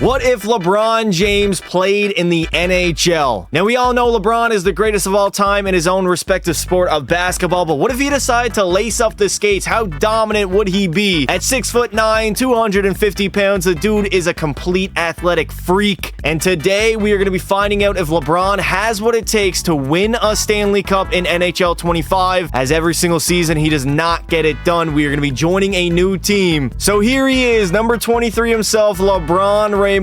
What if LeBron James played in the NHL? Now, we all know LeBron is the greatest of all time in his own respective sport of basketball, but what if he decided to lace up the skates? How dominant would he be? At 6'9", 250 pounds, the dude is a complete athletic freak. And today, we are going to be finding out if LeBron has what it takes to win a Stanley Cup in NHL 25. As every single season, he does not get it done. We are going to be joining a new team. So here he is, number 23 himself, LeBron Raymond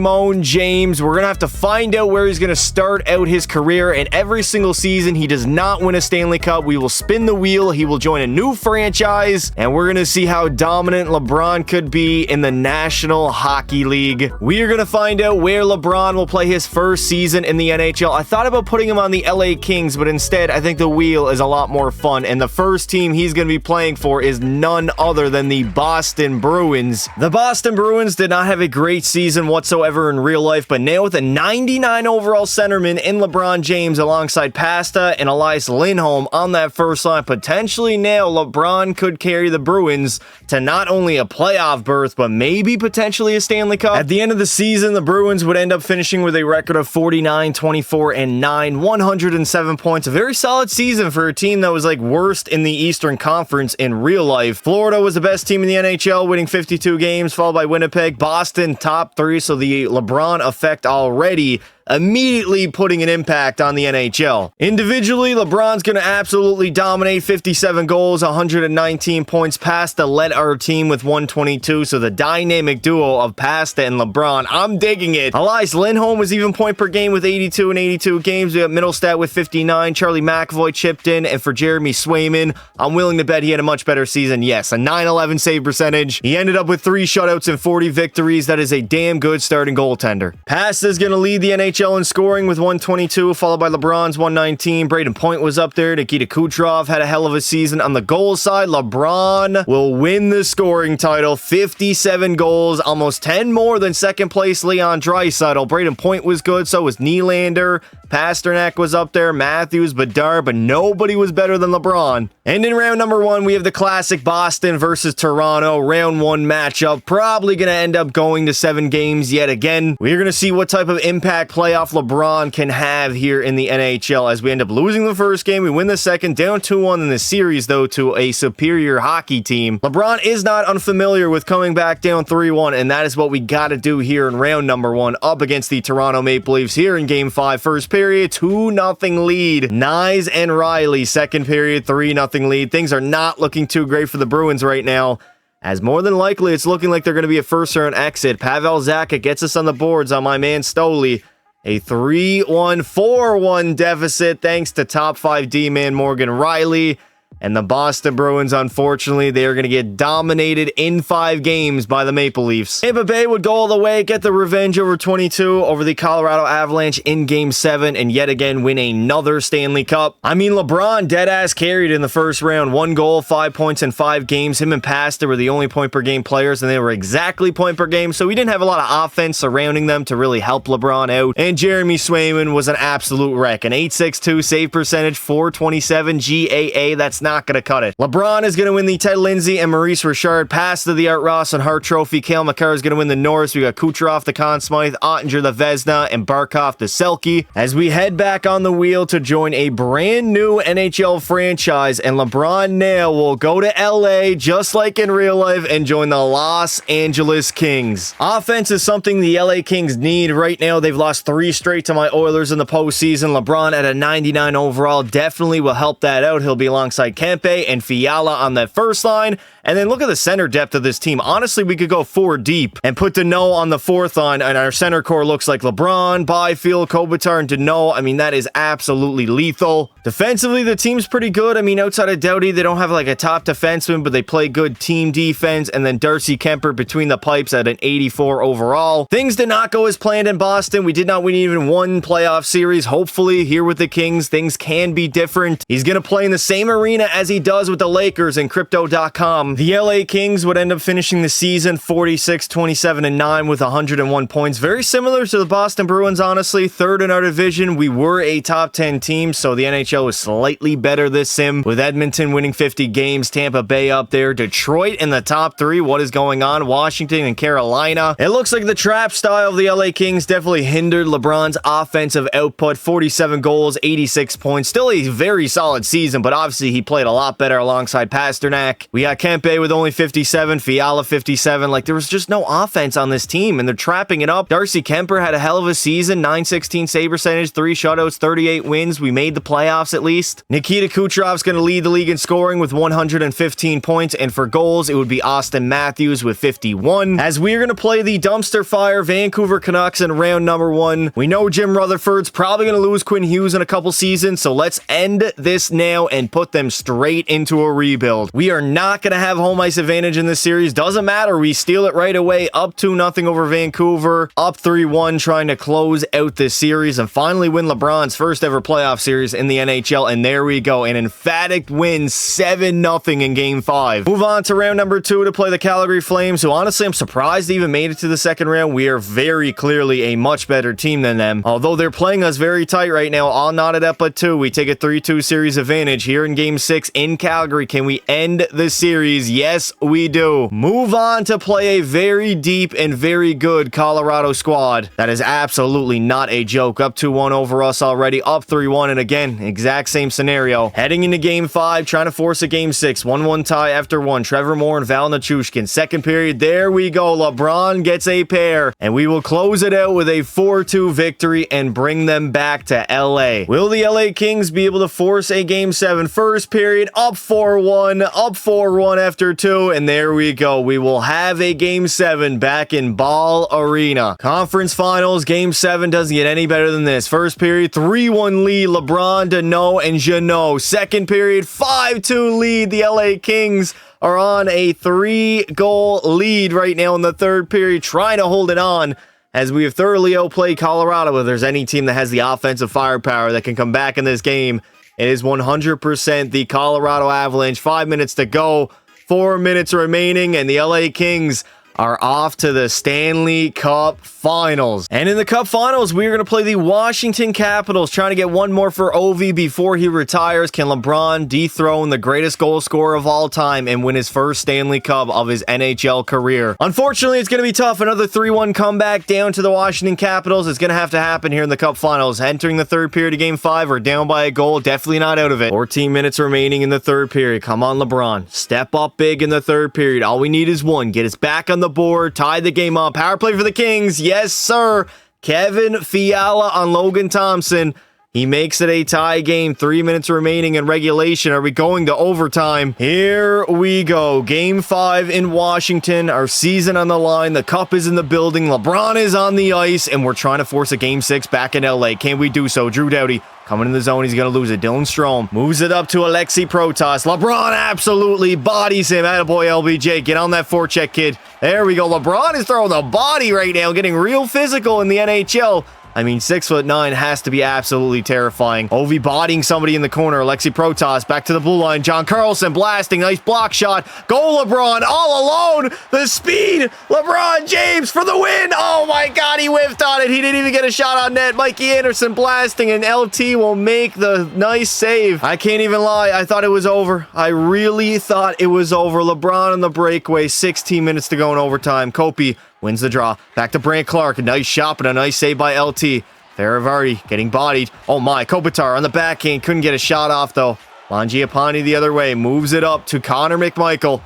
James. We're going to have to find out where he's going to start out his career. And every single season, he does not win a Stanley Cup. We will spin the wheel. He will join a new franchise. And we're going to see how dominant LeBron could be in the National Hockey League. We are going to find out where LeBron will play his first season in the NHL. I thought about putting him on the LA Kings, but instead, I think the wheel is a lot more fun. And the first team he's going to be playing for is none other than the Boston Bruins. The Boston Bruins did not have a great season whatsoever in real life, but now with a 99 overall centerman in LeBron James alongside Pasta and Elias Lindholm on that first line, potentially now LeBron could carry the Bruins to not only a playoff berth, but maybe potentially a Stanley Cup. At the end of the season, the Bruins would end up finishing with a record of 49, 24, and 9, 107 points. A very solid season for a team that was like worst in the Eastern Conference in real life. Florida was the best team in the NHL, winning 52 games, followed by Winnipeg. Boston, top 3, so the LeBron effect already immediately putting an impact on the NHL. Individually, LeBron's going to absolutely dominate. 57 goals, 119 points. Pasta led our team with 122, so the dynamic duo of Pasta and LeBron, I'm digging it. Elias Lindholm was even point per game with 82 and 82 games. We got Middlestat with 59. Charlie McAvoy chipped in, and for Jeremy Swayman, I'm willing to bet he had a much better season. Yes, a 911 save percentage. He ended up with 3 shutouts and 40 victories. That is a damn good starting goaltender. Pasta's going to lead the NHL in scoring with 122, followed by LeBron's 119. Braden Point was up there. Nikita Kucherov had a hell of a season. On the goal side, LeBron will win the scoring title. 57 goals, almost 10 more than second place Leon Draisaitl. Braden Point was good, so was Nylander. Pasternak was up there, Matthews, Bedard, but nobody was better than LeBron. And in round number 1, we have the classic Boston versus Toronto. Round 1 matchup. Probably going to end up going to 7 games yet again. We're going to see what type of impact playoff LeBron can have here in the NHL as we end up losing the first game. We win the second, down 2-1 in the series, though, to a superior hockey team. LeBron is not unfamiliar with coming back down 3-1, and that is what we got to do here in round number 1 up against the Toronto Maple Leafs here in Game 5. First period, 2-0 lead. Nyes and Riley, second period, 3-0 lead. Things are not looking too great for the Bruins right now, as more than likely it's looking like they're going to be a first-round exit. Pavel Zacha gets us on the boards on my man Stoli. A 3-1, 4-1 deficit thanks to top 5 D-man Morgan Riley. And the Boston Bruins, unfortunately, they are going to get dominated in 5 games by the Maple Leafs. Tampa Bay would go all the way, get the revenge over 22 over the Colorado Avalanche in Game 7, and yet again win another Stanley Cup. I mean, LeBron dead-ass carried in the first round. 1 goal, 5 points in 5 games. Him and Pasta were the only point-per-game players, and they were exactly point-per-game, so we didn't have a lot of offense surrounding them to really help LeBron out. And Jeremy Swayman was an absolute wreck. An 8.62 save percentage, 427 GAA. That's not going to cut it. LeBron is going to win the Ted Lindsay and Maurice Richard pass to the Art Ross and Hart Trophy. Cale Makar is going to win the Norris. We got Kucherov the Conn Smythe, Ottinger the Vezina, and Barkov the Selke as we head back on the wheel to join a brand new NHL franchise, and LeBron now will go to LA just like in real life and join the Los Angeles Kings. Offense is something the LA Kings need right now. They've lost 3 straight to my Oilers in the postseason. LeBron at a 99 overall definitely will help that out. He'll be alongside Kempe and Fiala on that first line. And then look at the center depth of this team. Honestly, we could go 4 deep and put Deneau on the 4th line, and our center core looks like LeBron, Byfield, Kopitar, and Deneau. I mean, that is absolutely lethal. Defensively, the team's pretty good. I mean, outside of Doughty, they don't have like a top defenseman, but they play good team defense. And then Darcy Kemper between the pipes at an 84 overall. Things did not go as planned in Boston. We did not win even 1 playoff series. Hopefully, here with the Kings, things can be different. He's going to play in the same arena as he does with the Lakers, and Crypto.com The LA Kings would end up finishing the season 46-27-9 with 101 points. Very similar to the Boston Bruins, honestly. Third in our division. We were a top 10 team, so the NHL was slightly better this sim, with Edmonton winning 50 games, Tampa Bay up there, Detroit in the top 3. What is going on? Washington and Carolina. It looks like the trap style of the LA Kings definitely hindered LeBron's offensive output. 47 goals, 86 points. Still a very solid season, but obviously he played a lot better alongside Pasternak. We got Kempe with only 57, Fiala 57. Like, there was just no offense on this team, and they're trapping it up. Darcy Kemper had a hell of a season. 916 save percentage, 3 shutouts, 38 wins. We made the playoffs at least. Nikita Kucherov's going to lead the league in scoring with 115 points, and for goals, it would be Austin Matthews with 51. As we are going to play the dumpster fire Vancouver Canucks in round number 1. We know Jim Rutherford's probably going to lose Quinn Hughes in a couple seasons, so let's end this now and put them straight into a rebuild. We are not going to have home ice advantage in this series. Doesn't matter. We steal it right away. Up 2-0 over Vancouver. Up 3-1, trying to close out this series and finally win LeBron's first ever playoff series in the NHL. And there we go. An emphatic win, 7-0 in Game 5. Move on to round number 2 to play the Calgary Flames, who honestly I'm surprised they even made it to the second round. We are very clearly a much better team than them. Although they're playing us very tight right now, all knotted up at 2. We take a 3-2 series advantage here in Game 6 in Calgary. Can we end the series? Yes, we do. Move on to play a very deep and very good Colorado squad. That is absolutely not a joke. Up 2-1 over us already. Up 3-1, and again, exact same scenario. Heading into Game 5, trying to force a Game 6. 1-1 tie after 1. Trevor Moore and Val Nichushkin. Second period, there we go. LeBron gets a pair, and we will close it out with a 4-2 victory and bring them back to LA. Will the LA Kings be able to force a Game 7? First period, up 4-1, up 4-1 after 2, and there we go. We will have a Game 7 back in Ball Arena. Conference Finals, Game 7 doesn't get any better than this. First period, 3-1 lead, LeBron, Deneau, and Jeannot. Second period, 5-2 lead. The LA Kings are on a 3-goal lead right now in the third period, trying to hold it on as we have thoroughly outplayed Colorado. If there's any team that has the offensive firepower that can come back in this game, it is 100% the Colorado Avalanche. 5 minutes to go, 4 minutes remaining, and the LA Kings are off to the Stanley Cup Finals. And in the Cup Finals, we are going to play the Washington Capitals, trying to get one more for Ovi before he retires. Can LeBron dethrone the greatest goal scorer of all time and win his first Stanley Cup of his NHL career? Unfortunately, it's going to be tough. Another 3-1 comeback down to the Washington Capitals is going to have to happen here in the Cup Finals. Entering the third period of Game 5, we're down by a goal. Definitely not out of it. 14 minutes remaining in the third period. Come on, LeBron. Step up big in the third period. All we need is one. Get us back on the board, tie the game up. Power play for the Kings. Yes, sir. Kevin Fiala on Logan Thompson. He makes it a tie game. 3 minutes remaining in regulation. Are we going to overtime? Here we go. Game 5 in Washington. Our season on the line. The cup is in the building. LeBron is on the ice, and we're trying to force a Game 6 back in LA. Can we do so? Drew Doughty coming in the zone. He's going to lose it. Dylan Strome moves it up to Alexi Protas. LeBron absolutely bodies him. Attaboy, LBJ. Get on that forecheck, kid. There we go. LeBron is throwing the body right now, getting real physical in the NHL. I mean, 6'9" has to be absolutely terrifying. Ovi bodying somebody in the corner. Alexi Protas back to the blue line. John Carlson blasting. Nice block shot. Goal LeBron all alone. The speed. LeBron James for the win. Oh my God, he whiffed on it. He didn't even get a shot on net. Mikey Anderson blasting, and LT will make the nice save. I can't even lie. I thought it was over. I really thought it was over. LeBron on the breakaway. 16 minutes to go in overtime. Kopi wins the draw. Back to Brant Clark. A nice shot, but a nice save by LT. Faravari getting bodied. Oh my, Kopitar on the backhand. Couldn't get a shot off, though. Mangiapane the other way. Moves it up to Connor McMichael.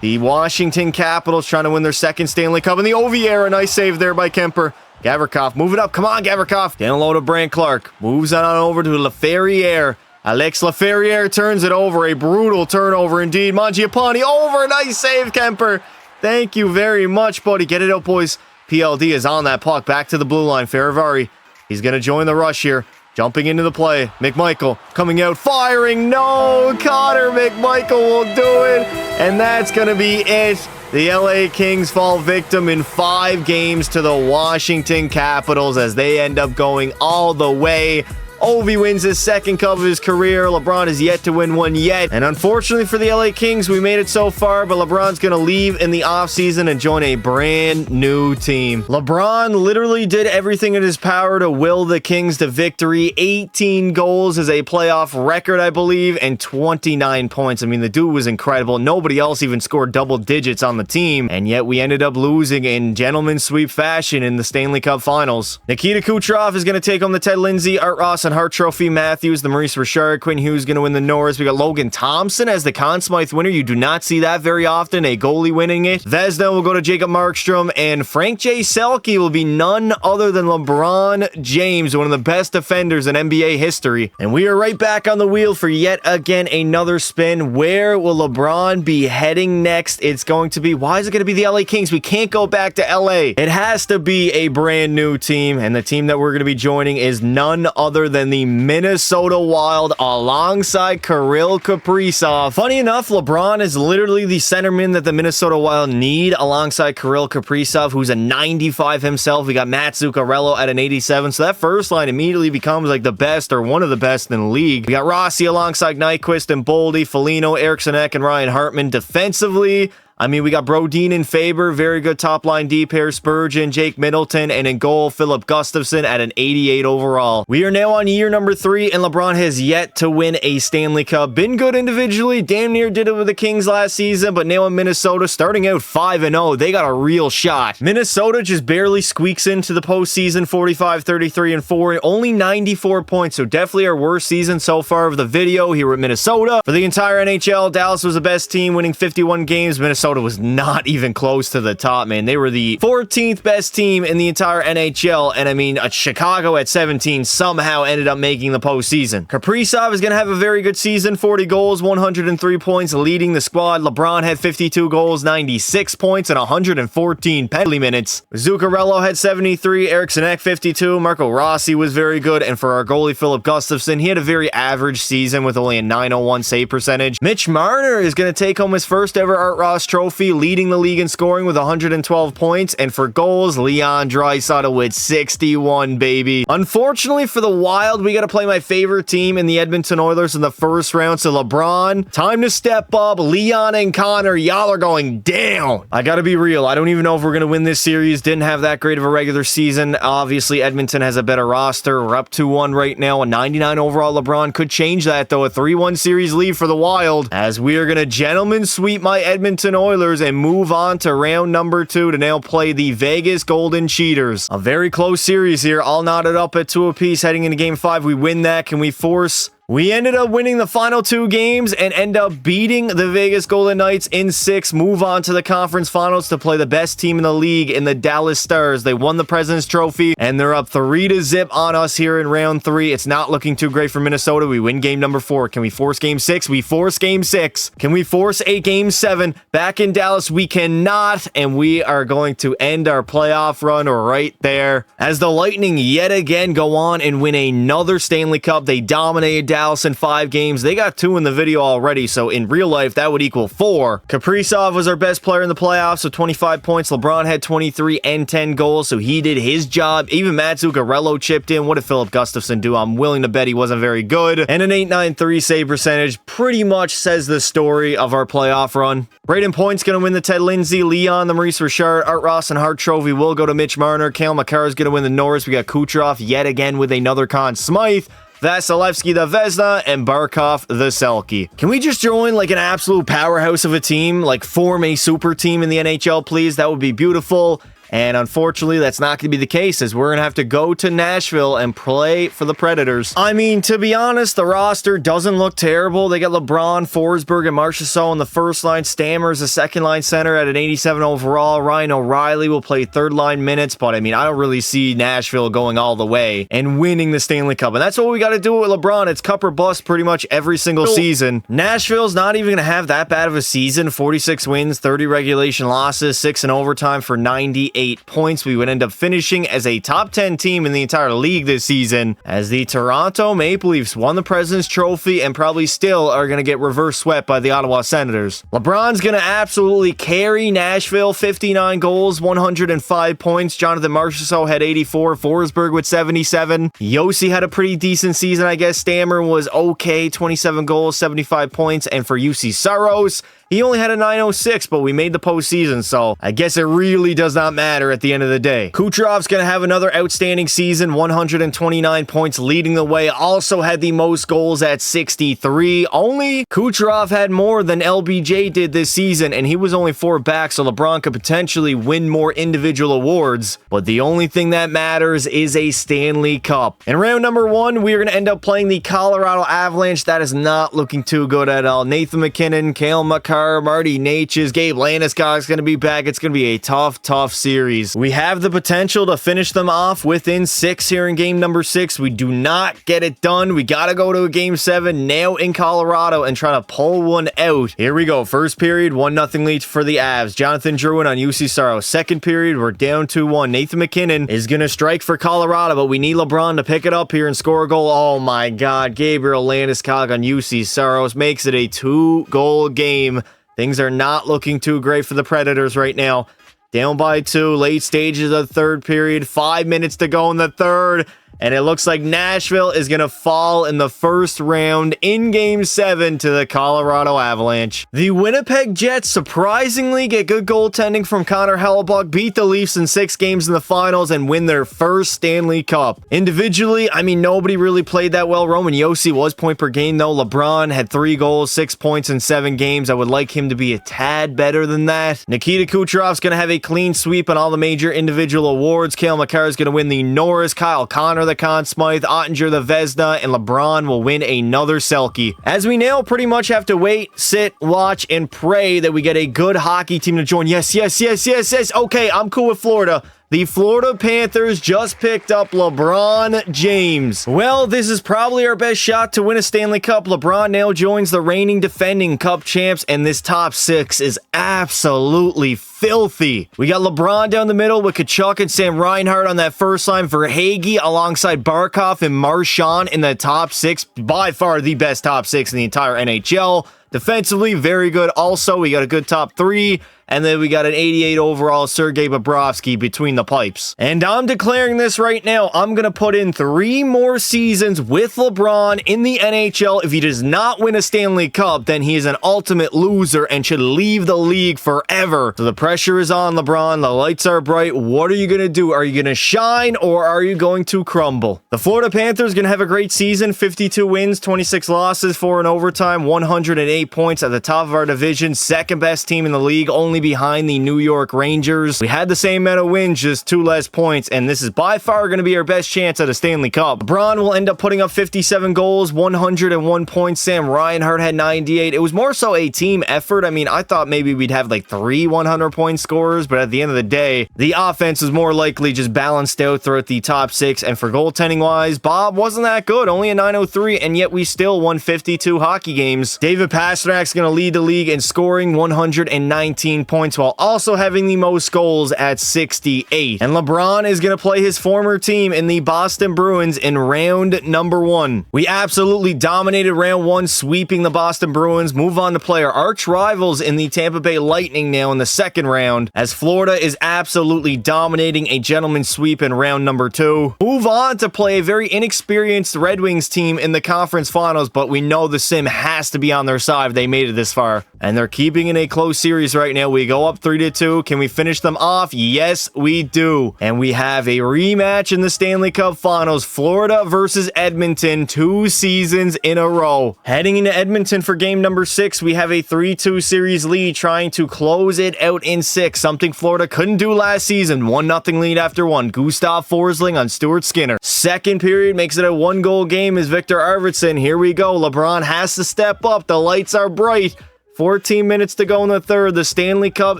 The Washington Capitals trying to win their second Stanley Cup. In the Ovi era, nice save there by Kemper. Gavrikov, move it up. Come on, Gavrikov. Down low to Brant Clark. Moves it on over to Laferriere. Alex Laferriere turns it over. A brutal turnover indeed. Mangiapane over. Nice save, Kemper. Thank you very much, buddy. Get it out, boys. PLD is on that puck. Back to the blue line. Faravari. He's going to join the rush here. Jumping into the play. McMichael coming out, firing. No, Connor McMichael will do it. And that's going to be it. The LA Kings fall victim in 5 games to the Washington Capitals as they end up going all the way Ovi wins his second cup of his career. LeBron is yet to win one yet. And unfortunately for the LA Kings, we made it so far, but LeBron's going to leave in the offseason and join a brand new team. LeBron literally did everything in his power to will the Kings to victory. 18 goals is a playoff record, I believe, and 29 points. I mean, the dude was incredible. Nobody else even scored double digits on the team, and yet we ended up losing in gentleman's sweep fashion in the Stanley Cup Finals. Nikita Kucherov is going to take home the Ted Lindsay, Art Ross, and Hart Trophy. Matthews, the Maurice Richard, Quinn Hughes going to win the Norris. We got Logan Thompson as the Conn Smythe winner. You do not see that very often, a goalie winning it. Vezina will go to Jacob Markstrom, and Frank J. Selke will be none other than LeBron James, one of the best defenders in NBA history. And we are right back on the wheel for yet again another spin. Where will LeBron be heading next? It's going to be, why is it going to be the LA Kings? We can't go back to LA. It has to be a brand new team, and the team that we're going to be joining is none other than the Minnesota Wild alongside Kirill Kaprizov. Funny enough, LeBron is literally the centerman that the Minnesota Wild need alongside Kirill Kaprizov, who's a 95 himself. We got Matt Zuccarello at an 87, so that first line immediately becomes like the best or one of the best in the league. We got Rossi alongside Nyquist and Boldy, Foligno, Eriksson Ek, and Ryan Hartman. Defensively, I mean, we got Brodin and Faber, very good top line D pair, Spurgeon, Jake Middleton, and in goal, Philip Gustafson at an 88 overall. We are now on year number 3, and LeBron has yet to win a Stanley Cup. Been good individually, damn near did it with the Kings last season, but now in Minnesota, starting out 5-0, they got a real shot. Minnesota just barely squeaks into the postseason, 45, 33, and 4, only 94 points, so definitely our worst season so far of the video here at Minnesota. For the entire NHL, Dallas was the best team, winning 51 games. Minnesota was not even close to the top, man. They were the 14th best team in the entire NHL, and I mean, Chicago at 17 somehow ended up making the postseason. Kaprizov is going to have a very good season, 40 goals, 103 points, leading the squad. LeBron had 52 goals, 96 points, and 114 penalty minutes. Zuccarello had 73, Eriksson Ek 52, Marco Rossi was very good, and for our goalie, Philip Gustafson, he had a very average season with only a .901 save percentage. Mitch Marner is going to take home his first ever Art Ross Trophy, leading the league in scoring with 112 points, and for goals, Leon Draisaitl with 61, baby. Unfortunately for the Wild, we got to play my favorite team in the Edmonton Oilers in the first round, so LeBron, time to step up. Leon and Connor, y'all are going down. I got to be real, I don't even know if we're going to win this series. Didn't have that great of a regular season. Obviously, Edmonton has a better roster. We're up 2-1 right now. A 99 overall LeBron could change that, though. A 3-1 series lead for the Wild, as we are going to gentlemen sweep my Edmonton Oilers and move on to round number 2 to now play the Vegas Golden Cheaters. A very close series here, all knotted up at 2 apiece heading into game 5. We win that. Can we force... We ended up winning the final 2 games and end up beating the Vegas Golden Knights in 6. Move on to the conference finals to play the best team in the league in the Dallas Stars. They won the President's Trophy, and they're up 3-0 on us here in round 3. It's not looking too great for Minnesota. We win game number 4. Can we force game 6? We force game 6. Can we force a game 7? Back in Dallas, we cannot, and we are going to end our playoff run right there. As the Lightning yet again go on and win another Stanley Cup. They dominated Dallas in 5 games. They got 2 in the video already, so in real life, that would equal 4. Kaprizov was our best player in the playoffs with 25 points. LeBron had 23 and 10 goals, so he did his job. Even Matt Zuccarello chipped in. What did Philip Gustafson do? I'm willing to bet he wasn't very good. And an .893 save percentage pretty much says the story of our playoff run. Braden Point's going to win the Ted Lindsay. Leon, the Maurice Richard, Art Ross, and Hart Trophy will go to Mitch Marner. Cale Makar is going to win the Norris. We got Kucherov yet again with another Conn Smythe. Vasilevsky the Vezina, and Barkov the Selke. Can we just join like an absolute powerhouse of a team? Like form a super team in the NHL, please? That would be beautiful. And unfortunately, that's not going to be the case, as we're going to have to go to Nashville and play for the Predators. I mean, to be honest, the roster doesn't look terrible. They got LeBron, Forsberg, and Marchessault on the first line. Stammer's a second line center at an 87 overall. Ryan O'Reilly will play third line minutes, but I mean, I don't really see Nashville going all the way and winning the Stanley Cup. And that's what we got to do with LeBron. It's cup or bust pretty much every single season. Nashville's not even going to have that bad of a season. 46 wins, 30 regulation losses, 6 in overtime for 98 88 points. We would end up finishing as a top 10 team in the entire league this season, as the Toronto Maple Leafs won the President's Trophy and probably still are going to get reverse swept by the Ottawa Senators. LeBron's going to absolutely carry Nashville, 59 goals, 105 points. Jonathan Marchessault had 84, Forsberg with 77. Yossi had a pretty decent season, I guess. Stammer was okay, 27 goals, 75 points. And for UC Saros, he only had a 906, but we made the postseason, so I guess it really does not matter at the end of the day. Kucherov's going to have another outstanding season, 129 points leading the way. Also had the most goals at 63. Only Kucherov had more than LBJ did this season, and he was only 4 back, so LeBron could potentially win more individual awards. But the only thing that matters is a Stanley Cup. In round number 1, we are going to end up playing the Colorado Avalanche. That is not looking too good at all. Nathan McKinnon, Cale Makar, Marty Natchez, Gabe Landeskog's going to be back. It's going to be a tough series. We have the potential to finish them off within 6 here in game number 6. We do not get it done. We got to go to a game 7 now in Colorado and try to pull one out. Here we go. First period, 1-0 lead for the Avs. Jonathan Drouin on UC Saros. Second period, we're down 2-1. Nathan McKinnon is going to strike for Colorado, but we need LeBron to pick it up here and score a goal. Oh my God. Gabriel Landeskog on UC Saros makes it a 2-goal game. Things are not looking too great for the Predators right now. Down by 2, late stages of the third period, 5 minutes to go in the third. And it looks like Nashville is going to fall in the first round in Game 7 to the Colorado Avalanche. The Winnipeg Jets surprisingly get good goaltending from Connor Hellebuyck, beat the Leafs in 6 games in the finals, and win their first Stanley Cup. Individually, I mean, nobody really played that well. Roman Josi was point per game, though. LeBron had 3 goals, 6 points in 7 games. I would like him to be a tad better than that. Nikita Kucherov's going to have a clean sweep on all the major individual awards. Cale Makar is going to win the Norris, Kyle Connor the Conn Smythe, Ottinger the Vezina, and LeBron will win another Selke. As we now pretty much have to wait, sit, watch, and pray that we get a good hockey team to join. Yes. Okay, I'm cool with Florida. The Florida Panthers just picked up LeBron James. Well, this is probably our best shot to win a Stanley Cup. LeBron now joins the reigning defending Cup champs, and this top 6 is absolutely filthy. We got LeBron down the middle with Kachuk and Sam Reinhart on that first line for Hagee alongside Barkov and Marchand in the top 6. By far the best top 6 in the entire NHL. Defensively, very good. Also, we got a good top 3. And then we got an 88 overall Sergei Bobrovsky between the pipes. And I'm declaring this right now. I'm going to put in 3 more seasons with LeBron in the NHL. If he does not win a Stanley Cup, then he is an ultimate loser and should leave the league forever. So the pressure is on, LeBron. The lights are bright. What are you going to do? Are you going to shine or are you going to crumble? The Florida Panthers are going to have a great season. 52 wins, 26 losses, 4 in overtime, 108 points at the top of our division. Second best team in the league, only behind the New York Rangers. We had the same amount of wins, just 2 less points, and this is by far going to be our best chance at a Stanley Cup. LeBron will end up putting up 57 goals, 101 points. Sam Reinhart had 98. It was more so a team effort. I mean, I thought maybe we'd have like 3 100-point scorers, but at the end of the day, the offense was more likely just balanced out throughout the top 6, and for goaltending-wise, Bob wasn't that good, only a 903, and yet we still won 52 hockey games. David Pasternak's going to lead the league in scoring, 119 points, while also having the most goals at 68. And LeBron is going to play his former team in the Boston Bruins in round number 1. We absolutely dominated round 1, sweeping the Boston Bruins. Move on to play our arch rivals in the Tampa Bay Lightning now in the second round, as Florida is absolutely dominating a gentleman's sweep in round number 2. Move on to play a very inexperienced Red Wings team in the conference finals, but we know the sim has to be on their side if they made it this far. And they're keeping in a close series right now. We go up 3-2. Can we finish them off? Yes, we do. And we have a rematch in the Stanley Cup Finals. Florida versus Edmonton, 2 seasons in a row. Heading into Edmonton for game number 6, we have a 3-2 series lead, trying to close it out in 6. Something Florida couldn't do last season. 1-0 lead after 1. Gustav Forsling on Stuart Skinner. Second period makes it a 1-goal game as Victor Arvidsson. Here we go. LeBron has to step up. The lights are bright. 14 minutes to go in the third. The Stanley Cup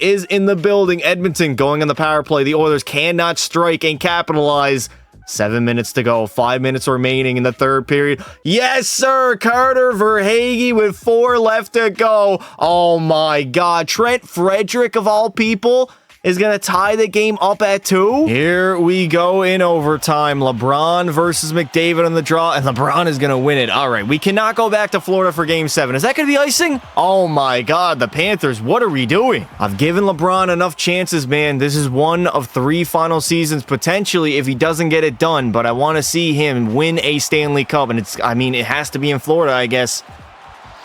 is in the building. Edmonton going on the power play. The Oilers cannot strike and capitalize. 7 minutes to go. 5 minutes remaining in the third period. Yes, sir. Carter Verhaeghe with 4 left to go. Oh, my God. Trent Frederick, of all people, is going to tie the game up at 2. Here we go in overtime. LeBron versus McDavid on the draw, and LeBron is going to win it. All right, we cannot go back to Florida for Game 7. Is that going to be icing? Oh my God, the Panthers, what are we doing? I've given LeBron enough chances, man. This is one of 3 final seasons, potentially, if he doesn't get it done, but I want to see him win a Stanley Cup, and it has to be in Florida, I guess.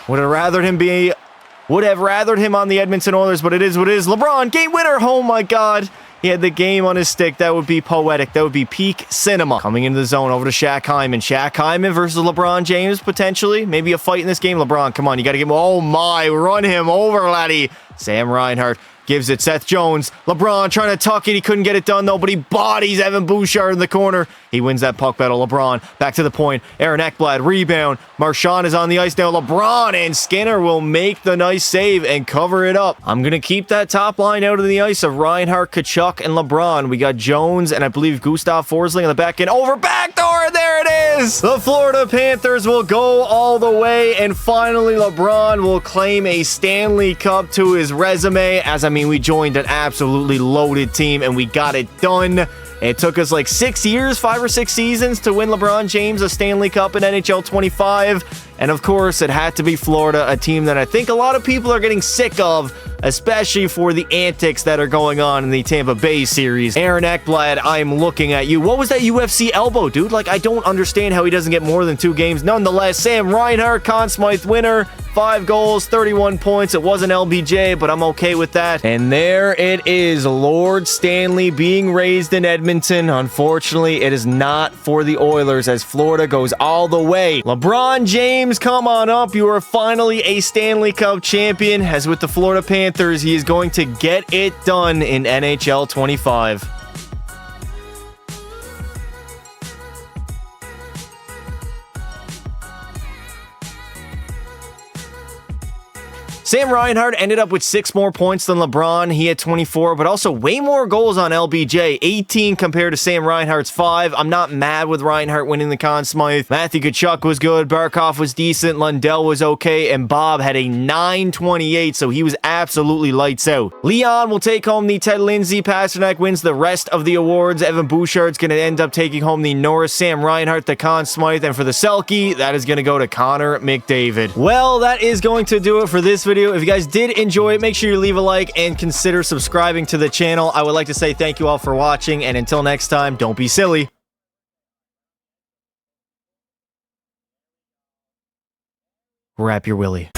Would have rathered him on the Edmonton Oilers, but it is what it is. LeBron, game winner. Oh my God. He had the game on his stick. That would be poetic. That would be peak cinema. Coming into the zone over to Shaq Hyman. Shaq Hyman versus LeBron James, potentially. Maybe a fight in this game. LeBron, come on. You got to give him. Oh my. Run him over, laddie. Sam Reinhart gives it. Seth Jones. LeBron trying to tuck it. He couldn't get it done, though, but he bodies Evan Bouchard in the corner. He wins that puck battle. LeBron back to the point. Aaron Ekblad, rebound. Marchand is on the ice now. LeBron and Skinner will make the nice save and cover it up. I'm going to keep that top line out of the ice of Reinhart, Tkachuk, and LeBron. We got Jones and I believe Gustav Forsling on the back end. Over backdoor. There it is. The Florida Panthers will go all the way, and finally LeBron will claim a Stanley Cup to his resume. We joined an absolutely loaded team and we got it done. It took us like 6 years, 5 or 6 seasons to win LeBron James a Stanley Cup in NHL 25. And of course, it had to be Florida, a team that I think a lot of people are getting sick of, especially for the antics that are going on in the Tampa Bay series. Aaron Ekblad, I'm looking at you. What was that UFC elbow, dude? Like, I don't understand how he doesn't get more than 2 games. Nonetheless, Sam Reinhart, Conn Smythe winner, 5 goals, 31 points. It wasn't LBJ, but I'm okay with that. And there it is, Lord Stanley being raised in Edmonton. Unfortunately, it is not for the Oilers as Florida goes all the way. LeBron James, come on up. You are finally a Stanley Cup champion. As with the Florida Panthers, he is going to get it done in NHL 25. Sam Reinhart ended up with 6 more points than LeBron. He had 24, but also way more goals on LBJ. 18 compared to Sam Reinhart's 5. I'm not mad with Reinhart winning the Conn Smythe. Matthew Tkachuk was good. Barkov was decent. Lundell was okay. And Bob had a 928, so he was absolutely lights out. Leon will take home the Ted Lindsay. Pasternak wins the rest of the awards. Evan Bouchard's going to end up taking home the Norris. Sam Reinhart, the Conn Smythe. And for the Selke, that is going to go to Connor McDavid. Well, that is going to do it for this video. If you guys did enjoy it, make sure you leave a like and consider subscribing to the channel. I would like to say thank you all for watching, and until next time, don't be silly. Wrap your willy.